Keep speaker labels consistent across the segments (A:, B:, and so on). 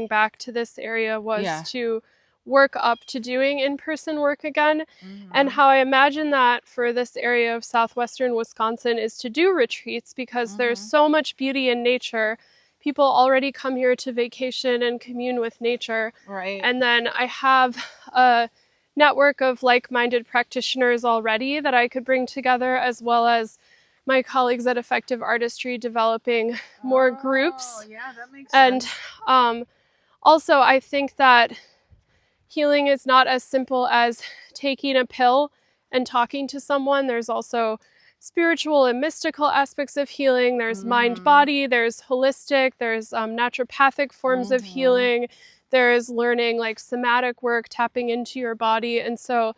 A: back to this area was
B: Yeah.
A: to work up to doing in-person work again. And
B: Mm-hmm.
A: how I imagine that for this area of southwestern Wisconsin is to do retreats because there's
B: Mm-hmm.
A: so much beauty in nature. People already come here to vacation and commune with nature.
B: Right.
A: And then I have a network of like-minded practitioners already that I could bring together, as well as my colleagues at Effective Artistry developing more
B: Oh,
A: groups.
B: yeah, that makes
A: And
B: sense.
A: also, I think that healing is not as simple as taking a pill and talking to someone. There's also spiritual and mystical aspects of healing. There's mind
B: Mm-hmm.
A: body, there's holistic, there's naturopathic forms of
B: Mm-hmm.
A: healing. There's learning like somatic work, tapping into your body. And so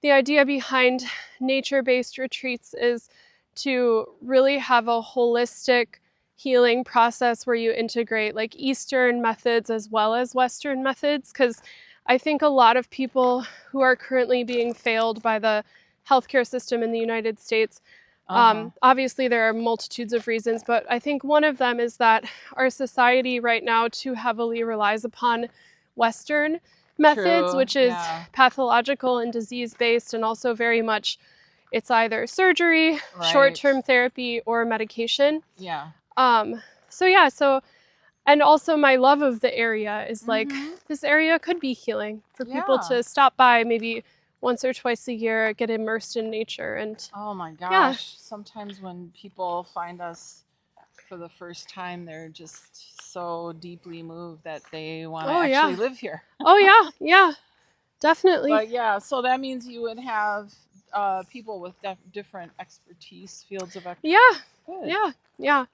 A: the idea behind nature-based retreats is to really have a holistic healing process where you integrate like Eastern methods as well as Western methods, because I think a lot of people who are currently being failed by the healthcare system in the United States,
B: Uh-huh.
A: obviously there are multitudes of reasons, but I think one of them is that our society right now too heavily relies upon Western methods,
B: True.
A: which is
B: Yeah.
A: pathological and disease-based, and also very much it's either surgery,
B: Right.
A: short-term therapy, or medication.
B: Yeah.
A: So yeah, and also my love of the area is like
B: Mm-hmm.
A: this area could be healing for people
B: Yeah.
A: to stop by maybe once or twice a year, get immersed in nature, and
B: Oh my
A: yeah.
B: gosh. Sometimes when people find us for the first time, they're just so deeply moved that they want to
A: Oh
B: actually
A: yeah.
B: live here.
A: Oh yeah, yeah, definitely.
B: But yeah, so that means you would have people with different expertise, fields of expertise.
A: Yeah,
B: Good.
A: yeah, yeah,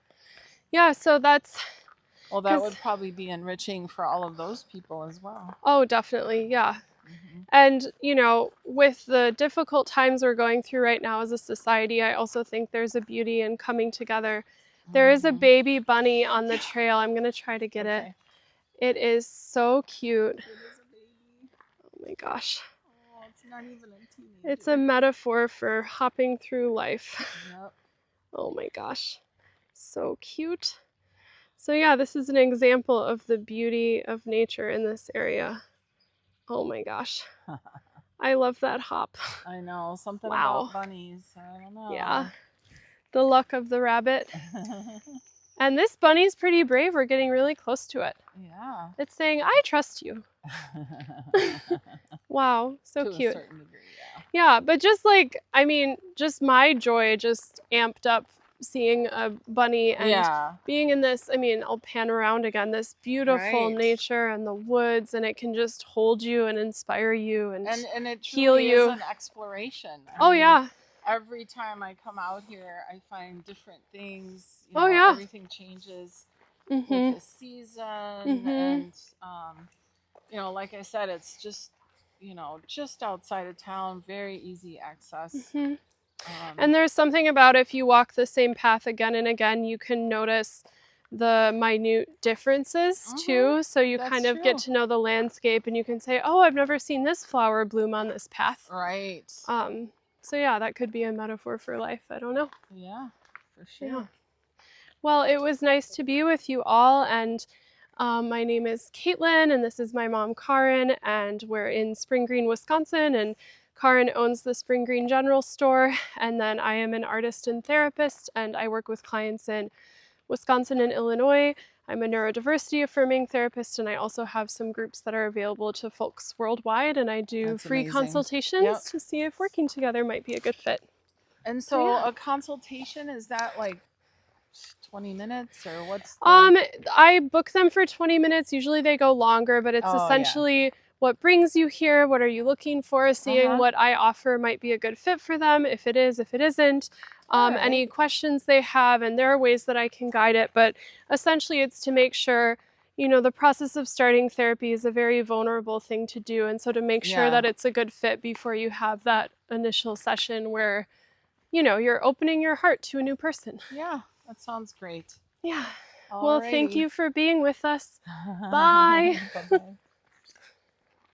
A: yeah. So that's
B: Well, that
A: because,
B: would probably be enriching for all of those people as well.
A: oh, definitely, yeah.
B: Hmm.
A: And, with the difficult times we're going through right now as a society, I also think there's a beauty in coming together. There is a
B: Hmm.
A: baby bunny on the trail. I'm going to try to get it.
B: Okay.
A: It is so cute.
B: It is a baby.
A: Oh my gosh.
B: Oh, it's not even a teenager.
A: It's a metaphor for hopping through life.
B: Yep.
A: Oh my gosh. So cute. So, yeah, this is an example of the beauty of nature in this area. Oh my gosh. I love that hop.
B: I know something
A: Wow.
B: about bunnies. I don't know.
A: Yeah. The luck of the rabbit. And this bunny's pretty brave. We're getting really close to it.
B: Yeah.
A: It's saying, I trust you. Wow, so
B: to
A: cute.
B: a certain degree, yeah.
A: Yeah, but just just my joy just amped up seeing a bunny and being in this, I'll pan around again, this beautiful
B: Right.
A: nature and the woods, and it can just hold you and inspire you and
B: it
A: heal
B: truly
A: you.
B: is an exploration.
A: Oh, yeah.
B: Every time I come out here, I find different things.
A: Oh, yeah.
B: Everything changes
A: Mm-hmm.
B: with the season,
A: Mm-hmm.
B: and like I said, it's just just outside of town, very easy access.
A: Mm-hmm. And there's something about if you walk the same path again and again, you can notice the minute differences too. So you
B: That's
A: kind of
B: true.
A: get to know the landscape, and you can say, oh, I've never seen this flower bloom on this path.
B: Right.
A: So yeah, that could be a metaphor for life. I don't know.
B: Yeah, for sure.
A: Yeah. Well, it was nice to be with you all, and my name is Caitlin, and this is my mom, Karen, and we're in Spring Green, Wisconsin, and Karen owns the Spring Green General Store, and then I am an artist and therapist, and I work with clients in Wisconsin and Illinois. I'm a neurodiversity affirming therapist, and I also have some groups that are available to folks worldwide, and I do
B: That's
A: free
B: amazing.
A: consultations to see if working together might be a good fit.
B: And so a consultation, is that like 20 minutes or what's the...
A: I book them for 20 minutes. Usually they go longer, but it's essentially what brings you here, what are you looking for, seeing what I offer might be a good fit for them, if it is, if it isn't, any questions they have, and there are ways that I can guide it, but essentially it's to make sure, the process of starting therapy is a very vulnerable thing to do, and so to make sure that it's a good fit before you have that initial session where, you're opening your heart to a new person.
B: Yeah, that sounds great.
A: Yeah.
B: Alrighty.
A: Well, thank you for being with us. Bye.
B: Bye-bye.